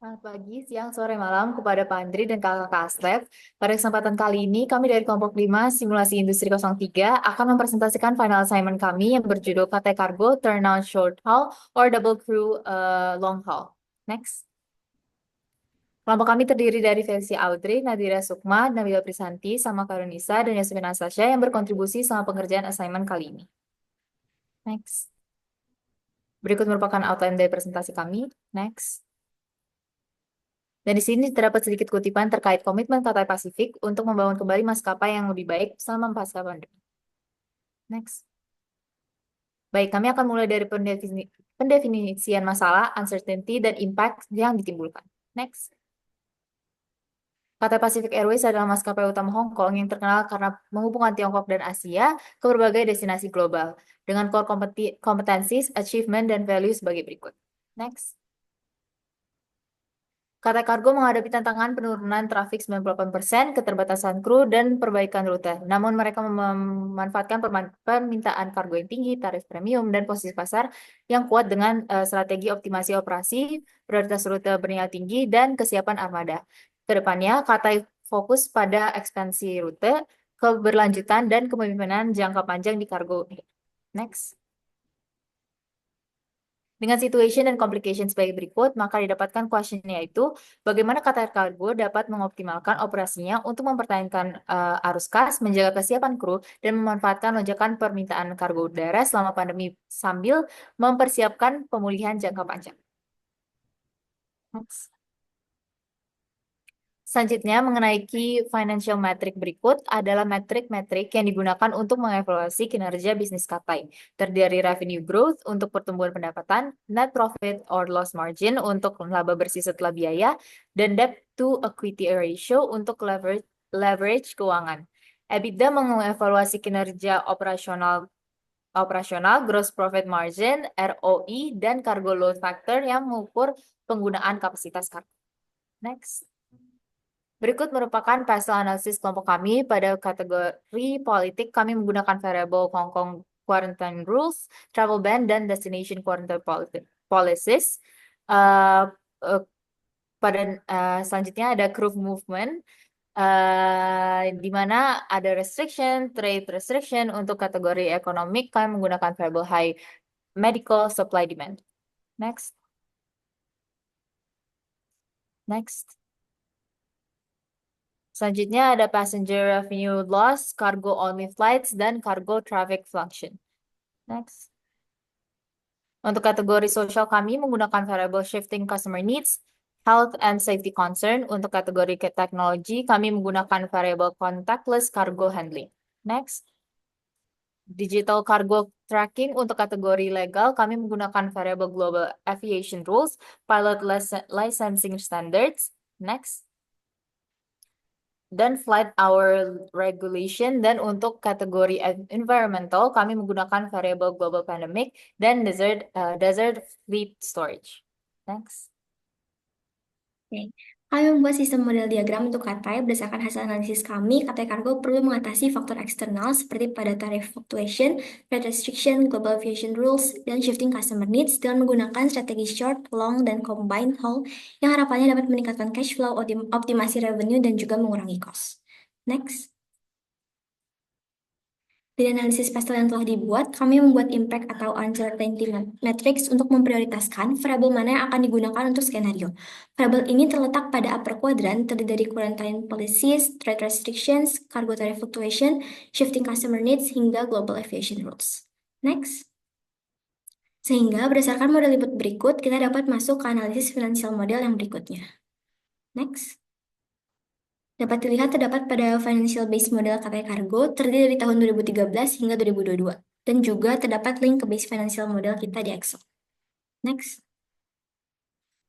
Selamat pagi, siang, sore, malam kepada Pak Andri dan kakak Aslep. Pada kesempatan kali ini, kami dari kelompok 5 Simulasi Industri 03 akan mempresentasikan final assignment kami yang berjudul KT Cargo Turnout Short Haul or Double Crew Long Haul. Next. Kelompok kami terdiri dari Felsi Audrey, Nadira Sukma, Nabila Prisanti, sama Karunisa, dan Yasmin Asasya yang berkontribusi sama pengerjaan assignment kali ini. Next. Berikut merupakan outline dari presentasi kami. Next. Dan di sini terdapat sedikit kutipan terkait komitmen Cathay Pacific untuk membangun kembali maskapai yang lebih baik selama pasca pandemi. Next. Baik, kami akan mulai dari pendefinisian masalah, uncertainty, dan impact yang ditimbulkan. Next. Cathay Pacific Airways adalah maskapai utama Hong Kong yang terkenal karena menghubungkan Tiongkok dan Asia ke berbagai destinasi global dengan core competencies, achievement, dan value sebagai berikut. Next. Cathay Cargo menghadapi tantangan penurunan trafik 98%, keterbatasan kru, dan perbaikan rute. Namun mereka memanfaatkan permintaan kargo yang tinggi, tarif premium, dan posisi pasar yang kuat dengan strategi optimasi operasi, prioritas rute bernilai tinggi, dan kesiapan armada. Kedepannya, Cathay fokus pada ekspansi rute, keberlanjutan, dan kepemimpinan jangka panjang di kargo. Next. Dengan situation dan complication sebagai berikut, maka didapatkan question yaitu bagaimana Qatar Cargo dapat mengoptimalkan operasinya untuk mempertahankan arus kas, menjaga kesiapan kru, dan memanfaatkan lonjakan permintaan kargo udara selama pandemi sambil mempersiapkan pemulihan jangka panjang. Next. Selanjutnya, mengenai key financial metric berikut adalah metrik-metrik yang digunakan untuk mengevaluasi kinerja bisnis Cathay. Terdiri dari revenue growth untuk pertumbuhan pendapatan, net profit or loss margin untuk laba bersih setelah biaya, dan debt to equity ratio untuk leverage keuangan. EBITDA mengevaluasi kinerja operasional, gross profit margin, ROI, dan cargo load factor yang mengukur penggunaan kapasitas kargo. Next. Berikut merupakan pasal analisis kelompok kami. Pada kategori politik, kami menggunakan variabel Hong Kong Quarantine Rules, Travel Ban, dan Destination Quarantine Policies. Uh, uh, Selanjutnya ada Crew Movement, di mana ada restriction, trade restriction. Untuk kategori ekonomik, kami menggunakan variabel High Medical Supply Demand. Next. Next. Selanjutnya ada passenger revenue loss, cargo only flights, dan cargo traffic function. Next. Untuk kategori sosial kami menggunakan variable shifting customer needs, health and safety concern. Untuk kategori teknologi kami menggunakan variable contactless cargo handling. Next. Digital cargo tracking. Untuk kategori legal kami menggunakan variable global aviation rules, pilot licensing standards. Next. Dan flight hour regulation. Dan untuk kategori environmental kami menggunakan variable global pandemic dan desert fleet storage. Next. Oke. Kami membuat sistem model diagram untuk Cathay berdasarkan hasil analisis kami. Cathay Cargo perlu mengatasi faktor eksternal seperti pada tarif fluctuation, rate restriction, global aviation rules, dan shifting customer needs dengan menggunakan strategi short, long, dan combined haul yang harapannya dapat meningkatkan cash flow, optimasi revenue, dan juga mengurangi cost. Next. Dari analisis pastel yang telah dibuat, kami membuat impact atau uncertainty matrix untuk memprioritaskan variabel mana yang akan digunakan untuk skenario. Variabel ini terletak pada upper quadrant, terdiri dari quarantine policies, trade restrictions, cargo tariff fluctuation, shifting customer needs, hingga global aviation rules. Next. Sehingga berdasarkan model input berikut, kita dapat masuk ke analisis financial model yang berikutnya. Next. Dapat dilihat terdapat pada financial base model Cathay Cargo terdiri dari tahun 2013 hingga 2022. Dan juga terdapat link ke base financial model kita di Excel. Next.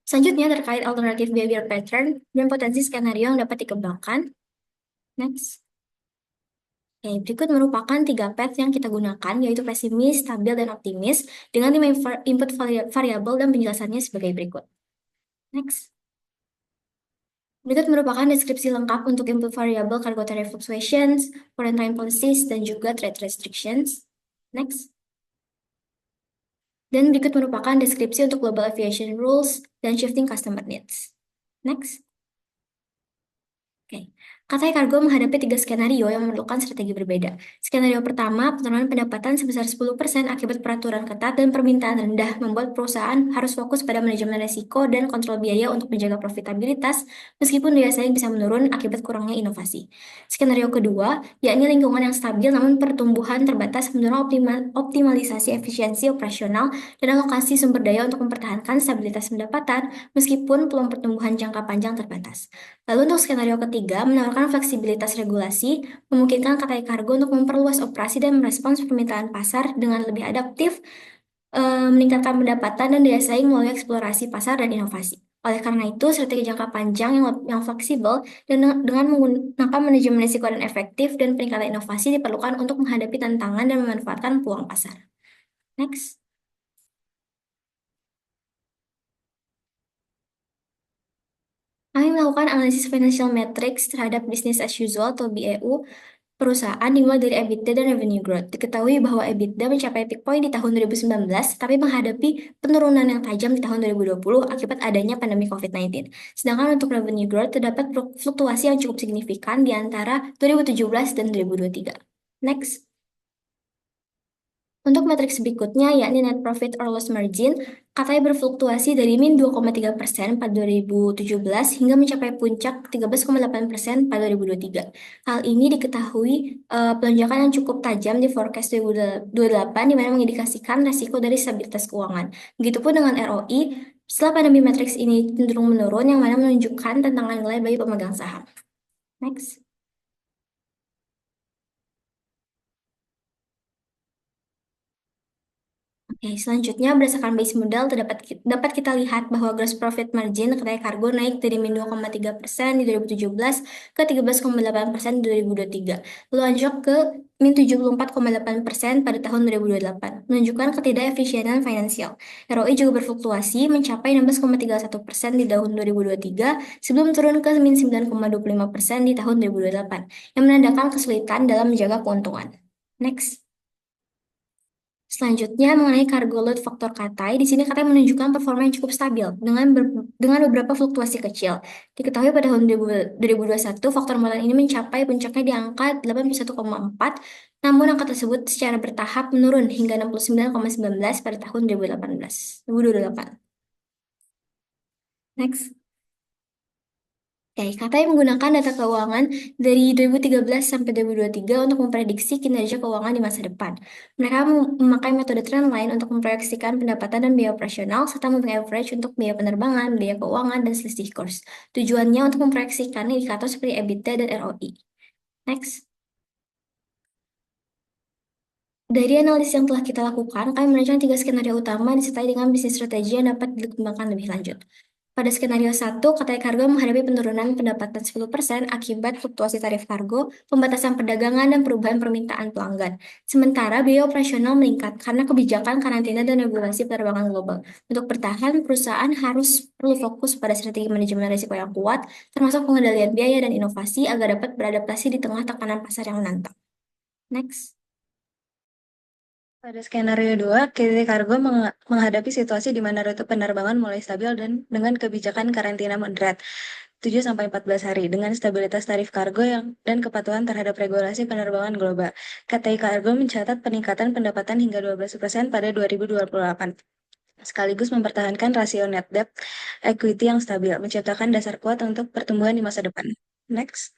Selanjutnya terkait alternative behavior pattern dan potensi skenario yang dapat dikembangkan. Next. Oke, berikut merupakan 3 path yang kita gunakan, yaitu pesimis, stabil, dan optimis, dengan 5 input variabel dan penjelasannya sebagai berikut. Next. Berikut merupakan deskripsi lengkap untuk input variable cargo tariff fluctuations, quarantine policies, dan juga trade restrictions. Next. Dan berikut merupakan deskripsi untuk global aviation rules dan shifting customer needs. Next. Oke, Cathay Cargo menghadapi 3 skenario yang memerlukan strategi berbeda. Skenario pertama, penurunan pendapatan sebesar 10% akibat peraturan ketat dan permintaan rendah membuat perusahaan harus fokus pada manajemen risiko dan kontrol biaya untuk menjaga profitabilitas, meskipun daya saing bisa menurun akibat kurangnya inovasi. Skenario kedua, yakni lingkungan yang stabil namun pertumbuhan terbatas mendorong optimalisasi efisiensi operasional dan alokasi sumber daya untuk mempertahankan stabilitas pendapatan, meskipun peluang pertumbuhan jangka panjang terbatas. Lalu untuk skenario ketiga, menawarkan fleksibilitas regulasi, memungkinkan Cathay Cargo untuk memperluas operasi dan merespons permintaan pasar dengan lebih adaptif, meningkatkan pendapatan dan daya saing melalui eksplorasi pasar dan inovasi. Oleh karena itu, strategi jangka panjang yang fleksibel dan dengan menggunakan manajemen risiko dan efektif dan peningkatan inovasi diperlukan untuk menghadapi tantangan dan memanfaatkan peluang pasar. Next. Kami melakukan analisis financial metrics terhadap business as usual atau BAU perusahaan dimulai dari EBITDA dan revenue growth. Diketahui bahwa EBITDA mencapai peak point di tahun 2019, tapi menghadapi penurunan yang tajam di tahun 2020 akibat adanya pandemi COVID-19. Sedangkan untuk revenue growth terdapat fluktuasi yang cukup signifikan di antara 2017 dan 2023. Next. Untuk matriks berikutnya, yakni net profit or loss margin, katanya berfluktuasi dari min 2,3% pada 2017 hingga mencapai puncak 13,8% pada 2023. Hal ini diketahui pelonjakan yang cukup tajam di forecast 2028, di mana mengindikasikan resiko dari stabilitas keuangan. Begitupun dengan ROI, setelah pandemi matriks ini cenderung menurun, yang mana menunjukkan tantangan nilai bagi pemegang saham. Next. Oke, selanjutnya berdasarkan base model dapat kita lihat bahwa gross profit margin Cathay Cargo naik dari min 2,3% di 2017 ke 13,8% di 2023. Lalu anjlok ke min 74,8% pada tahun 2028, menunjukkan ketidakefisienan finansial. ROI juga berfluktuasi mencapai 16,31% di tahun 2023 sebelum turun ke min 9,25% di tahun 2028, yang menandakan kesulitan dalam menjaga keuntungan. Next. Selanjutnya, mengenai cargo load faktor Cathay, di sini Cathay menunjukkan performa yang cukup stabil dengan beberapa fluktuasi kecil. Diketahui pada tahun 2021, faktor muatan ini mencapai puncaknya di angka 81,4, namun angka tersebut secara bertahap menurun hingga 69,19 pada tahun 2028. Next. Oke, Katay menggunakan data keuangan dari 2013 sampai 2023 untuk memprediksi kinerja keuangan di masa depan. Mereka memakai metode trendline untuk memproyeksikan pendapatan dan biaya operasional, serta average untuk biaya penerbangan, biaya keuangan, dan selisih kurs. Tujuannya untuk memproyeksikan indikator seperti EBITDA dan ROI. Next. Dari analisis yang telah kita lakukan, kami merancang 3 skenario utama disertai dengan bisnis strategi yang dapat dikembangkan lebih lanjut. Pada skenario 1, Cathay Cargo menghadapi penurunan pendapatan 10% akibat fluktuasi tarif kargo, pembatasan perdagangan, dan perubahan permintaan pelanggan. Sementara biaya operasional meningkat karena kebijakan karantina dan regulasi penerbangan global. Untuk bertahan, perusahaan perlu fokus pada strategi manajemen risiko yang kuat, termasuk pengendalian biaya dan inovasi agar dapat beradaptasi di tengah tekanan pasar yang menantang. Next. Pada skenario 2, Cathay Cargo menghadapi situasi di mana rute penerbangan mulai stabil dan dengan kebijakan karantina moderat 7-14 hari dengan stabilitas tarif kargo dan kepatuhan terhadap regulasi penerbangan global. Cathay Cargo mencatat peningkatan pendapatan hingga 12% pada 2028, sekaligus mempertahankan rasio net debt equity yang stabil, menciptakan dasar kuat untuk pertumbuhan di masa depan. Next.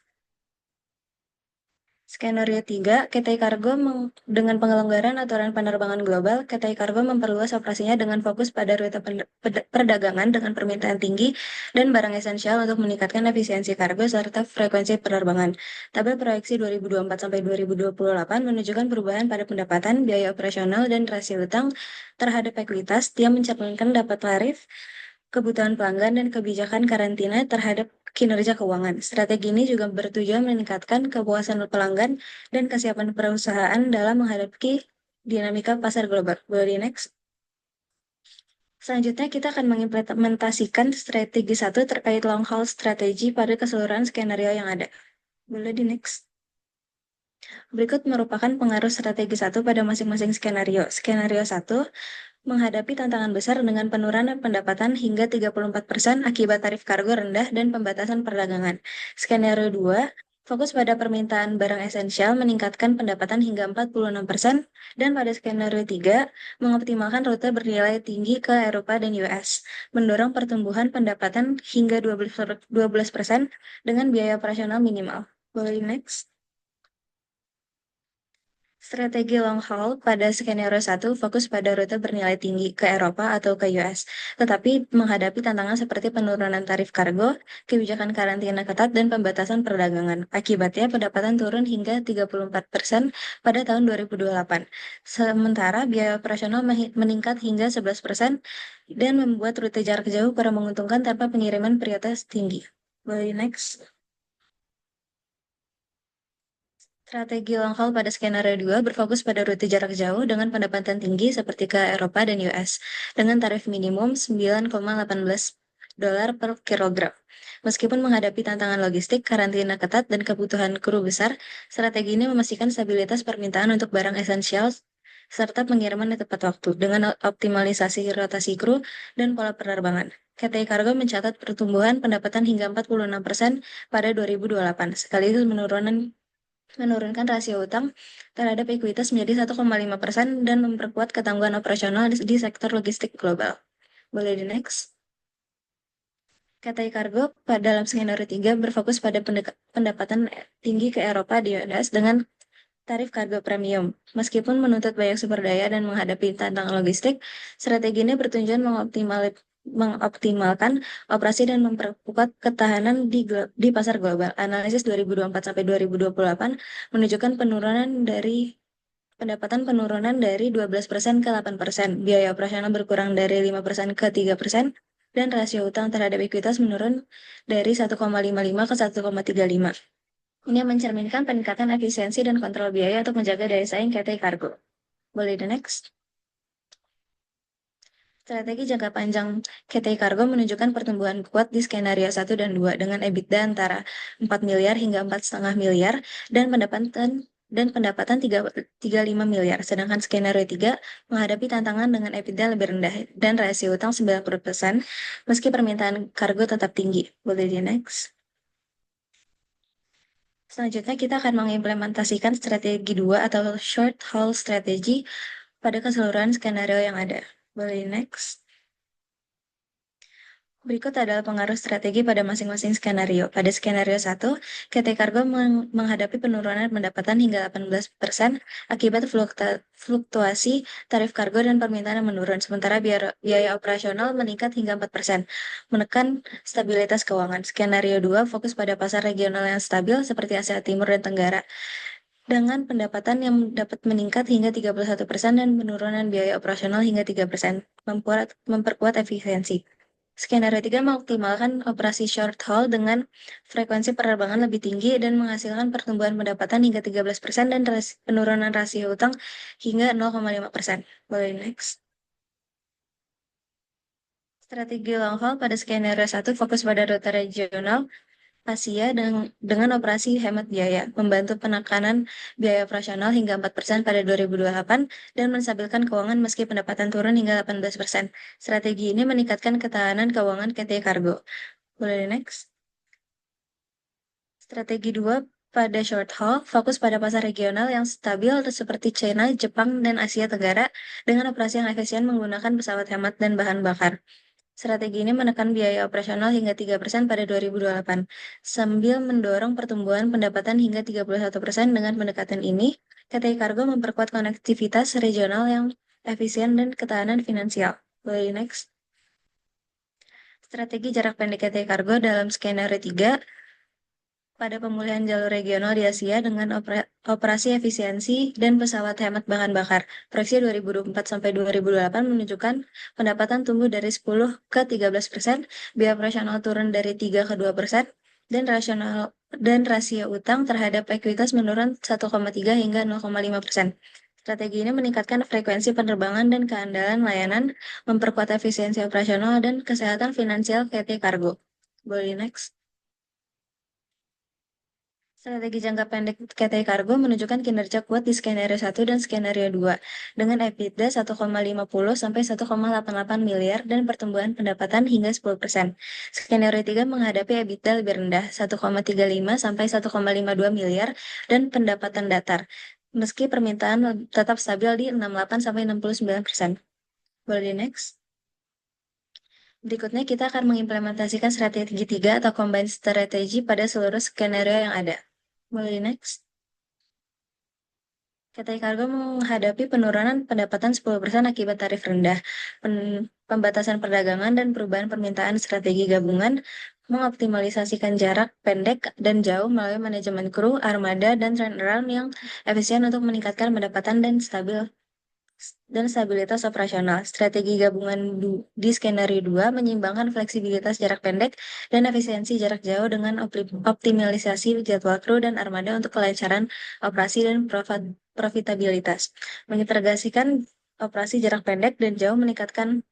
Skenario 3, Cathay Cargo dengan pengelonggaran aturan penerbangan global, Cathay Cargo memperluas operasinya dengan fokus pada rute perdagangan dengan permintaan tinggi dan barang esensial untuk meningkatkan efisiensi kargo serta frekuensi penerbangan. Tabel proyeksi 2024 sampai 2028 menunjukkan perubahan pada pendapatan, biaya operasional, dan rasio utang terhadap ekuitas. Dia mencerminkan dapat tarif, kebutuhan pelanggan, dan kebijakan karantina terhadap kinerja keuangan. Strategi ini juga bertujuan meningkatkan kepuasan pelanggan dan kesiapan perusahaan dalam menghadapi dinamika pasar global. Boleh di next. Selanjutnya, kita akan mengimplementasikan strategi 1 terkait long haul strategi pada keseluruhan skenario yang ada. Boleh di next. Berikut merupakan pengaruh strategi 1 pada masing-masing skenario. Skenario 1, menghadapi tantangan besar dengan penurunan pendapatan hingga 34% akibat tarif kargo rendah dan pembatasan perdagangan. Skenario 2, fokus pada permintaan barang esensial meningkatkan pendapatan hingga 46%, dan pada skenario 3, mengoptimalkan rute bernilai tinggi ke Eropa dan US, mendorong pertumbuhan pendapatan hingga 12% dengan biaya operasional minimal. Boleh next? Strategi long haul pada skenario 1 fokus pada rute bernilai tinggi ke Eropa atau ke US, tetapi menghadapi tantangan seperti penurunan tarif kargo, kebijakan karantina ketat, dan pembatasan perdagangan. Akibatnya, pendapatan turun hingga 34% pada tahun 2028. Sementara biaya operasional meningkat hingga 11% dan membuat rute jarak jauh kurang menguntungkan tanpa pengiriman prioritas tinggi. Boleh next? Strategi long haul pada skenario 2 berfokus pada rute jarak jauh dengan pendapatan tinggi seperti ke Eropa dan US, dengan tarif minimum $9,18 per kilogram. Meskipun menghadapi tantangan logistik, karantina ketat, dan kebutuhan kru besar, strategi ini memastikan stabilitas permintaan untuk barang esensial serta pengiriman di tepat waktu dengan optimalisasi rotasi kru dan pola penerbangan. KTI Kargo mencatat pertumbuhan pendapatan hingga 46% pada 2028, sekaligus menurunkan rasio utang terhadap ekuitas menjadi 1,5% dan memperkuat ketangguhan operasional di sektor logistik global. Boleh di next? KTI Kargo dalam skenario 3 berfokus pada pendapatan tinggi ke Eropa di US dengan tarif kargo premium. Meskipun menuntut banyak sumber daya dan menghadapi tantangan logistik, strategi ini bertujuan mengoptimalkan operasi dan memperkuat ketahanan di pasar global. Analisis 2024 sampai 2028 menunjukkan penurunan dari 12% ke 8%, biaya operasional berkurang dari 5% ke 3%, dan rasio utang terhadap ekuitas menurun dari 1,55 ke 1,35. Ini mencerminkan peningkatan efisiensi dan kontrol biaya untuk menjaga daya saing KTI Kargo. Boleh the next? Strategi jangka panjang KTI Kargo menunjukkan pertumbuhan kuat di skenario 1 dan 2 dengan EBITDA antara 4 miliar hingga 4,5 miliar dan pendapatan 35 miliar. Sedangkan skenario 3 menghadapi tantangan dengan EBITDA lebih rendah dan rasio utang 90%, meski permintaan kargo tetap tinggi. Boleh di next? Selanjutnya, kita akan mengimplementasikan strategi 2 atau short haul strategy pada keseluruhan skenario yang ada. Boleh next? Berikut adalah pengaruh strategi pada masing-masing skenario. Pada skenario 1, KTI Kargo menghadapi penurunan pendapatan hingga 18% akibat fluktuasi tarif kargo dan permintaan yang menurun, sementara biaya operasional meningkat hingga 4%, menekan stabilitas keuangan. Skenario 2 fokus pada pasar regional yang stabil seperti Asia Timur dan Tenggara, dengan pendapatan yang dapat meningkat hingga 31% dan penurunan biaya operasional hingga 3%, memperkuat efisiensi. Skenario 3 mengoptimalkan operasi short haul dengan frekuensi penerbangan lebih tinggi dan menghasilkan pertumbuhan pendapatan hingga 13% dan penurunan rasio utang hingga 0,5%. Boleh next? Strategi long haul pada skenario 1 fokus pada rute regional Asia dengan operasi hemat biaya, membantu penekanan biaya operasional hingga 4% pada 2028 dan menstabilkan keuangan meski pendapatan turun hingga 18%. Strategi ini meningkatkan ketahanan keuangan KTI Kargo. Boleh next? Strategi 2 pada short haul fokus pada pasar regional yang stabil seperti China, Jepang, dan Asia Tenggara dengan operasi yang efisien menggunakan pesawat hemat dan bahan bakar. Strategi ini menekan biaya operasional hingga 3% pada 2028, sambil mendorong pertumbuhan pendapatan hingga 31%. Dengan pendekatan ini, KTI Kargo memperkuat konektivitas regional yang efisien dan ketahanan finansial. Boleh next? Strategi jarak pendek KTI Kargo dalam skenario 3 pada pemulihan jalur regional di Asia dengan operasi efisiensi dan pesawat hemat bahan bakar. Proyeksi 2024 sampai 2028 menunjukkan pendapatan tumbuh dari 10 ke 13%, biaya operasional turun dari 3 ke 2%, dan rasio utang terhadap ekuitas menurun 1,3 hingga 0,5%. Strategi ini meningkatkan frekuensi penerbangan dan keandalan layanan, memperkuat efisiensi operasional dan kesehatan finansial KTI Kargo. Boleh next? Strategi jangka pendek KTI Kargo menunjukkan kinerja kuat di skenario 1 dan skenario 2 dengan EBITDA 1,50 sampai 1,88 miliar dan pertumbuhan pendapatan hingga 10%. Skenario 3 menghadapi EBITDA lebih rendah 1,35 sampai 1,52 miliar dan pendapatan datar. Meski permintaan tetap stabil di 68 sampai 69%. Boleh di next? Berikutnya kita akan mengimplementasikan strategi 3 atau combined strategy pada seluruh skenario yang ada. Boleh di next? KTI Kargo menghadapi penurunan pendapatan 10% akibat tarif rendah, pembatasan perdagangan, dan perubahan permintaan strategi gabungan, mengoptimalisasikan jarak pendek dan jauh melalui manajemen kru, armada, dan turnaround yang efisien untuk meningkatkan pendapatan dan stabilitas operasional. Strategi gabungan di skenario 2 menyeimbangkan fleksibilitas jarak pendek dan efisiensi jarak jauh dengan optimalisasi jadwal kru dan armada untuk kelancaran operasi dan profitabilitas. Mengintegrasikan operasi jarak pendek dan jauh meningkatkan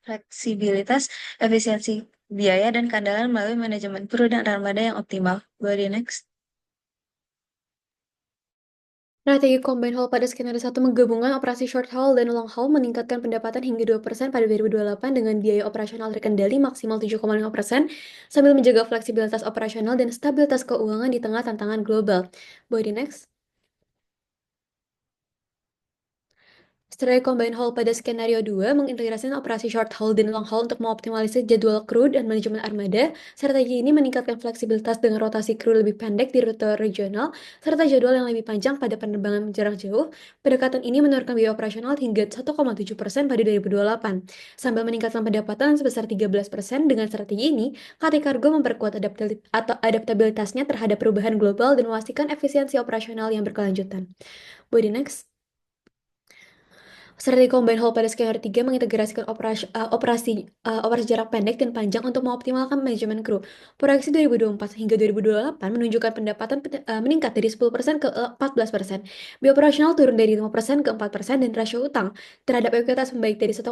fleksibilitas, efisiensi biaya, dan keandalan melalui manajemen kru dan armada yang optimal. Boleh next? Strategi combine haul pada skenario 1 menggabungkan operasi short haul dan long haul meningkatkan pendapatan hingga 2% pada 2028 dengan biaya operasional terkendali maksimal 7,5% sambil menjaga fleksibilitas operasional dan stabilitas keuangan di tengah tantangan global. Boleh di next? Strategi combine haul pada skenario 2 mengintegrasikan operasi short haul dan long haul untuk mengoptimalisasi jadwal kru dan manajemen armada. Strategi ini meningkatkan fleksibilitas dengan rotasi kru lebih pendek di rute regional, serta jadwal yang lebih panjang pada penerbangan jarak jauh. Pendekatan ini menurunkan biaya operasional hingga 1,7% pada 2028, sambil meningkatkan pendapatan sebesar 13%. Dengan strategi ini, KT Kargo memperkuat adaptabilitasnya terhadap perubahan global dan memastikan efisiensi operasional yang berkelanjutan. Body next. Strategi combine haul pada skenario 3 mengintegrasikan operasi jarak pendek dan panjang untuk mengoptimalkan manajemen kru. Proyeksi 2024 hingga 2028 menunjukkan pendapatan meningkat dari 10% ke 14%. Biaya operasional turun dari 5% ke 4% dan rasio utang terhadap ekuitas membaik dari 1,38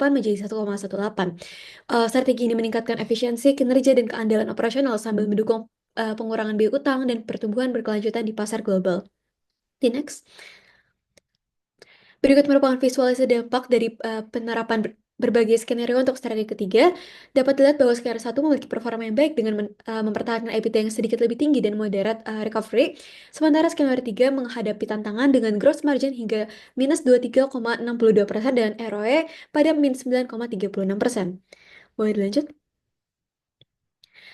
menjadi 1,18. Strategi ini meningkatkan efisiensi, kinerja, dan keandalan operasional sambil mendukung pengurangan biaya utang dan pertumbuhan berkelanjutan di pasar global. The next. Berikut merupakan visualisasi dampak dari penerapan berbagai skenario untuk strategi ketiga. Dapat dilihat bahwa skenario 1 memiliki performa yang baik dengan mempertahankan EBITDA yang sedikit lebih tinggi dan moderat recovery. Sementara skenario 3 menghadapi tantangan dengan gross margin hingga minus 23,62% dan ROE pada minus 9,36%. Boleh dilanjut?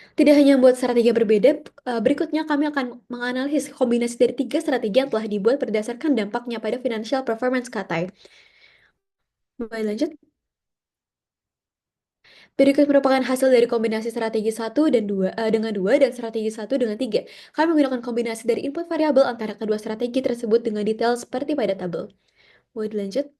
Tidak hanya membuat strategi yang berbeda, berikutnya kami akan menganalisis kombinasi dari 3 strategi yang telah dibuat berdasarkan dampaknya pada financial performance Katai. Boleh lanjut? Berikut merupakan hasil dari kombinasi strategi 1 dan 2 dengan 2 dan strategi 1 dengan 3. Kami menggunakan kombinasi dari input variabel antara kedua strategi tersebut dengan detail seperti pada tabel. Boleh dilanjut?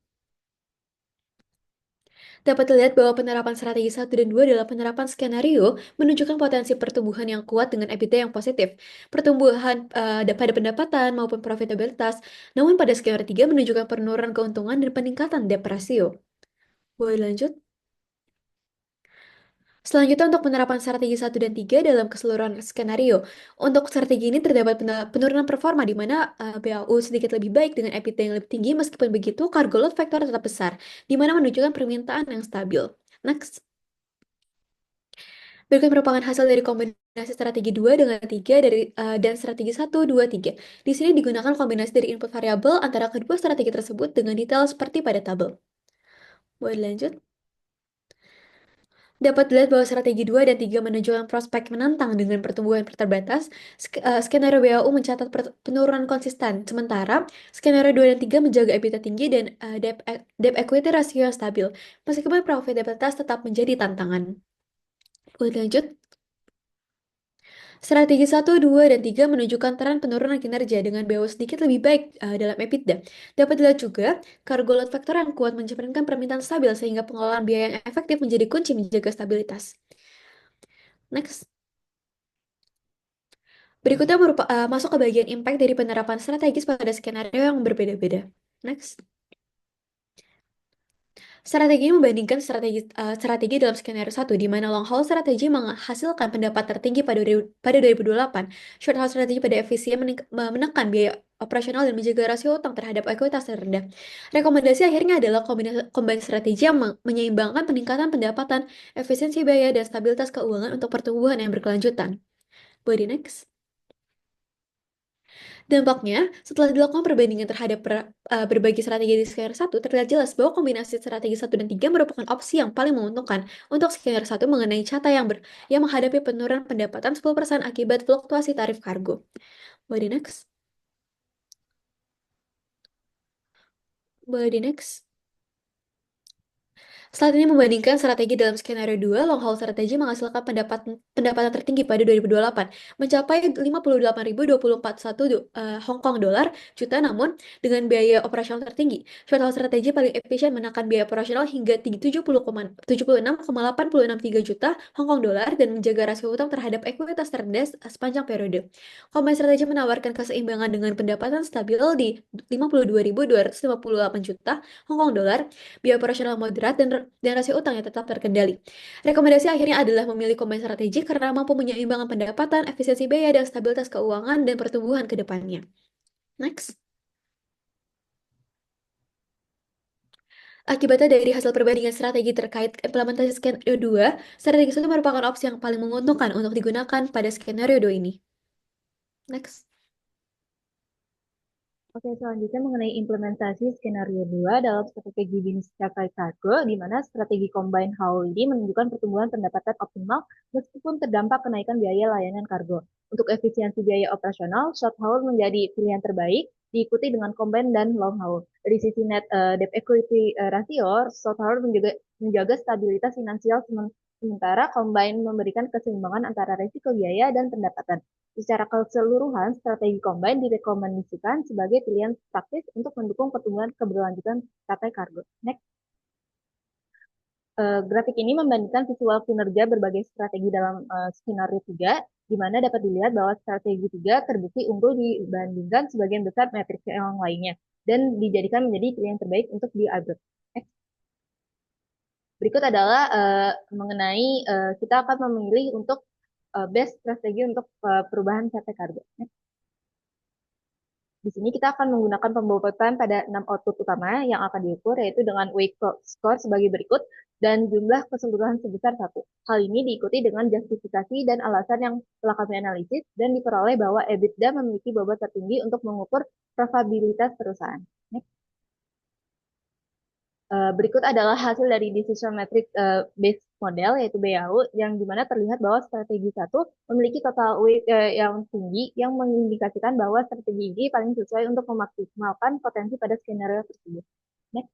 Dapat dilihat bahwa penerapan strategi 1 dan 2 dalam penerapan skenario menunjukkan potensi pertumbuhan yang kuat dengan EBITDA yang positif, pertumbuhan pada pendapatan maupun profitabilitas, namun pada skenario 3 menunjukkan penurunan keuntungan dan peningkatan debt ratio. Boleh lanjut? Selanjutnya untuk penerapan strategi 1 dan 3 dalam keseluruhan skenario. Untuk strategi ini terdapat penurunan performa di mana BAU sedikit lebih baik dengan EBITDA yang lebih tinggi, meskipun begitu cargo load factor tetap besar, di mana menunjukkan permintaan yang stabil. Next. Berikut merupakan hasil dari kombinasi strategi 2 dengan 3 dan strategi 1, 2, 3. Di sini digunakan kombinasi dari input variabel antara kedua strategi tersebut dengan detail seperti pada tabel. Boleh lanjut? Dapat dilihat bahwa strategi 2 dan 3 menunjukkan prospek menantang dengan pertumbuhan terbatas. Skenario BAU mencatat penurunan konsisten, sementara skenario 2 dan 3 menjaga EBITDA tinggi dan debt equity rasio yang stabil, meskipun profitabilitas tetap menjadi tantangan. Boleh lanjut? Strategi 1, 2, dan 3 menunjukkan tren penurunan kinerja dengan BAU sedikit lebih baik dalam EBITDA. Dapat dilihat juga, cargo load factor yang kuat mencerminkan permintaan stabil sehingga pengelolaan biaya yang efektif menjadi kunci menjaga stabilitas. Next. Berikutnya masuk ke bagian impact dari penerapan strategis pada skenario yang berbeda-beda. Next. Strategi ini membandingkan strategi dalam skenario 1, di mana long haul strategi menghasilkan pendapat tertinggi pada 2028, short haul strategi pada efisien menekan biaya operasional dan menjaga rasio utang terhadap ekuitas rendah. Rekomendasi akhirnya adalah kombinasi strategi yang menyeimbangkan peningkatan pendapatan, efisiensi biaya, dan stabilitas keuangan untuk pertumbuhan yang berkelanjutan. Body next. Dampaknya, setelah dilakukan perbandingan terhadap berbagai strategi di skenario 1, terlihat jelas bahwa kombinasi strategi 1 dan 3 merupakan opsi yang paling menguntungkan untuk skenario 1 mengenai Cata yang menghadapi penurunan pendapatan 10% akibat fluktuasi tarif kargo. Boleh di next. Boleh di next. Saat ini membandingkan strategi dalam skenario 2, long haul strategi menghasilkan pendapatan tertinggi pada 2028, mencapai 58.024 Hong Kong dolar juta, namun dengan biaya operasional tertinggi. Short haul strategi paling efisien menekan biaya operasional hingga 76,863 juta Hong Kong dolar dan menjaga rasio utang terhadap ekuitas terendah sepanjang periode. Kombinasi strategi menawarkan keseimbangan dengan pendapatan stabil di 52.258 juta Hong Kong dolar, biaya operasional moderat, dan rasio utang yang tetap terkendali. Rekomendasi akhirnya adalah memilih kombinasi strategi karena mampu menyeimbangkan pendapatan, efisiensi biaya, dan stabilitas keuangan dan pertumbuhan ke depannya. Next. Akibatnya dari hasil perbandingan strategi terkait implementasi skenario 2, strategi itu merupakan opsi yang paling menguntungkan untuk digunakan pada skenario 2 ini. Next. Oke, selanjutnya mengenai implementasi skenario 2 dalam strategi bisnis terkait kargo, di mana strategi combine haul ini menunjukkan pertumbuhan pendapatan optimal meskipun terdampak kenaikan biaya layanan kargo. Untuk efisiensi biaya operasional, short haul menjadi pilihan terbaik, diikuti dengan combine dan long haul. Dari sisi net debt equity ratio, short haul menjaga stabilitas finansial sementara combine memberikan keseimbangan antara risiko biaya dan pendapatan. Secara keseluruhan, strategi combine direkomendasikan sebagai pilihan praktis untuk mendukung pertumbuhan keberlanjutan partai kargo. Next. Grafik ini membandingkan visual kinerja berbagai strategi dalam skenario 3, di mana dapat dilihat bahwa strategi 3 terbukti unggul dibandingkan sebagian besar metrik yang lainnya, dan dijadikan menjadi pilihan terbaik untuk di-upgrade. Berikut adalah mengenai kita akan memilih untuk best strategi untuk perubahan PT Kargo. Di sini kita akan menggunakan pembobotan pada 6 output utama yang akan diukur, yaitu dengan weight score sebagai berikut dan jumlah keseluruhan sebesar 1. Hal ini diikuti dengan justifikasi dan alasan yang telah kami analisis dan diperoleh bahwa EBITDA memiliki bobot tertinggi untuk mengukur probabilitas perusahaan. Next. Berikut adalah hasil dari Decision Matrix Based Model, yaitu BAU, yang dimana terlihat bahwa strategi 1 memiliki total weight yang tinggi, yang mengindikasikan bahwa strategi ini paling sesuai untuk memaksimalkan potensi pada skenario tersebut. Next.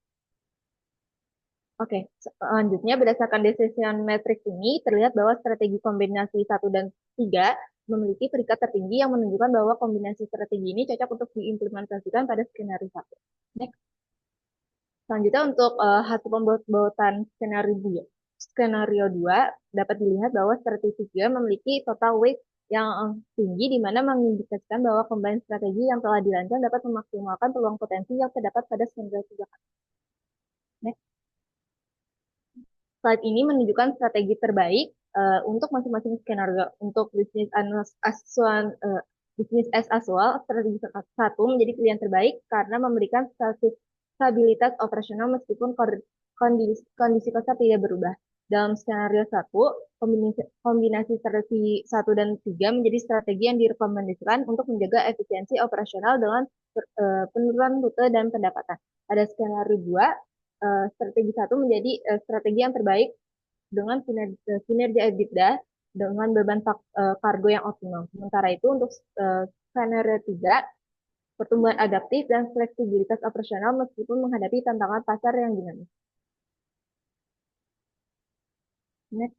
Oke, selanjutnya berdasarkan Decision Matrix ini, terlihat bahwa strategi kombinasi 1 dan 3 memiliki peringkat tertinggi yang menunjukkan bahwa kombinasi strategi ini cocok untuk diimplementasikan pada skenario 1. Next. Selanjutnya untuk hasil pembobotan skenario 2 dapat dilihat bahwa strategi 3 memiliki total weight yang tinggi, di mana mengindikasikan bahwa combine strategi yang telah dirancang dapat memaksimalkan peluang potensi yang terdapat pada skenario 3. Next. Slide ini menunjukkan strategi terbaik untuk masing-masing skenario. Untuk bisnis as usual, strategi 1 menjadi pilihan terbaik karena memberikan stabilitas operasional meskipun kondisi pasar tidak berubah. Dalam skenario 1, kombinasi strategi 1 dan 3 menjadi strategi yang direkomendasikan untuk menjaga efisiensi operasional dengan penurunan rute dan pendapatan. Pada skenario 2, strategi 1 menjadi strategi yang terbaik dengan kinerja EBITDA dengan beban kargo yang optimal. Sementara itu untuk skenario 3, pertumbuhan adaptif dan fleksibilitas operasional meskipun menghadapi tantangan pasar yang dinamis. Next.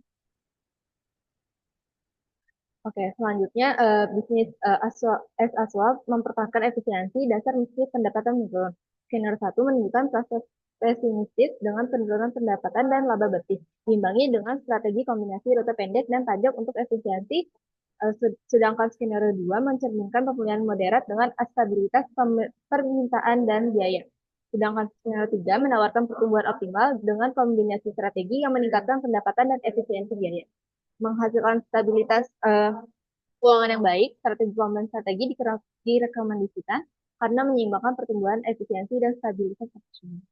Oke, selanjutnya bisnis as usual mempertahankan efisiensi dasar meski pendapatan menurun. Skenario 1 menunjukkan proses pesimistis dengan penurunan pendapatan dan laba bersih, diimbangi dengan strategi kombinasi rute pendek dan pajak untuk efisiensi, sedangkan skenario 2 mencerminkan pemulihan moderat dengan stabilitas permintaan dan biaya. Sedangkan skenario 3 menawarkan pertumbuhan optimal dengan kombinasi strategi yang meningkatkan pendapatan dan efisiensi biaya, menghasilkan stabilitas keuangan yang baik. Strategi pembangunan strategi direkomendasikan karena menyeimbangkan pertumbuhan, efisiensi, dan stabilitas operasional.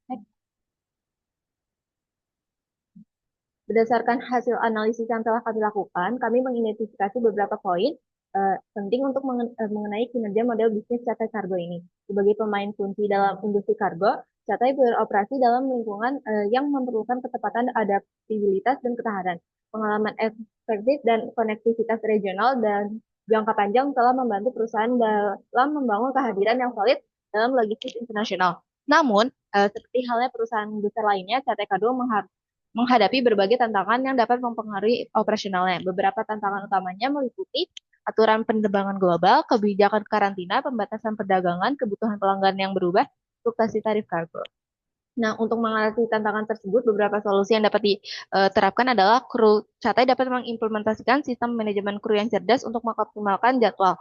Berdasarkan hasil analisis yang telah kami lakukan, kami mengidentifikasi beberapa poin penting untuk mengenai kinerja model bisnis Cathay Cargo ini. Sebagai pemain kunci dalam industri kargo, Cathay beroperasi dalam lingkungan yang memerlukan ketepatan, adaptabilitas, dan ketahanan. Pengalaman efektif dan konektivitas regional dan jangka panjang telah membantu perusahaan dalam membangun kehadiran yang solid dalam logistik internasional. Namun, seperti halnya perusahaan besar lainnya, Cathay Cargo menghadapi berbagai tantangan yang dapat mempengaruhi operasionalnya. Beberapa tantangan utamanya meliputi aturan penerbangan global, kebijakan karantina, pembatasan perdagangan, kebutuhan pelanggan yang berubah, fluktuasi tarif kargo. Nah, untuk mengatasi tantangan tersebut, beberapa solusi yang dapat diterapkan adalah kru Cathay dapat mengimplementasikan sistem manajemen kru yang cerdas untuk mengoptimalkan jadwal.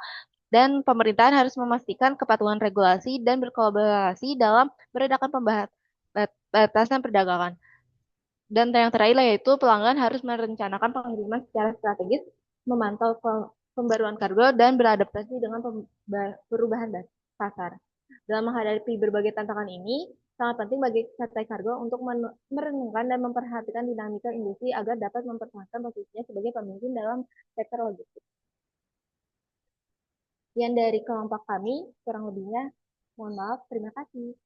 Dan pemerintahan harus memastikan kepatuhan regulasi dan berkolaborasi dalam meredakan pembatasan perdagangan. Dan yang terakhir yaitu pelanggan harus merencanakan pengiriman secara strategis, memantau pembaruan kargo, dan beradaptasi dengan perubahan pasar. Dalam menghadapi berbagai tantangan ini, sangat penting bagi Cathay Cargo untuk merenungkan dan memperhatikan dinamika industri agar dapat mempertahankan posisinya sebagai pemimpin dalam sektor logistik. Sekian dari kelompok kami, kurang lebihnya mohon maaf, terima kasih.